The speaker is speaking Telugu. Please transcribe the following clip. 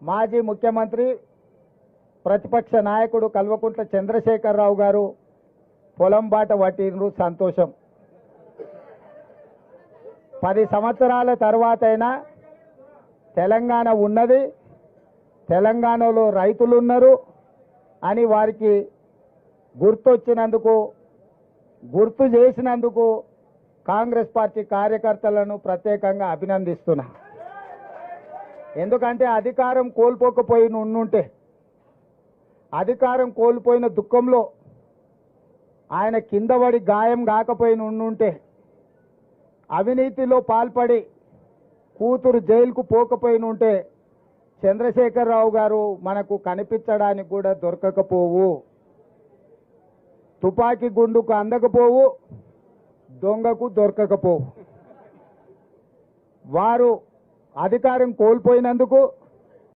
మాజీ ముఖ్యమంత్రి ప్రతిపక్ష నాయకుడు కల్వకుంట్ల చంద్రశేఖరరావు గారు పొలం బాట పట్టిండ్రు, సంతోషం. 10 సంవత్సరాల తర్వాతైనా తెలంగాణ ఉన్నది, తెలంగాణలో రైతులు ఉన్నారు అని వారికి గుర్తొచ్చినందుకు, గుర్తు చేసినందుకు కాంగ్రెస్ పార్టీ కార్యకర్తలను ప్రత్యేకంగా అభినందిస్తున్నా. ఎందుకంటే అధికారం కోల్పోకపోయి ఉండుంటే, అధికారం కోల్పోయిన దుఃఖంలో ఆయన కింద పడి గాయం కాకపోయిన ఉండుంటే, అవినీతిలో పాల్పడి కూతురు జైలుకు పోకపోయిన ఉంటే చంద్రశేఖరరావు గారు మనకు కనిపించడానికి కూడా దొరకకపోవు. తుపాకీ గుండుకు అందకపోవు, దొంగకు దొరకకపోవు. వారు అధికారం కోల్పోయినందుకు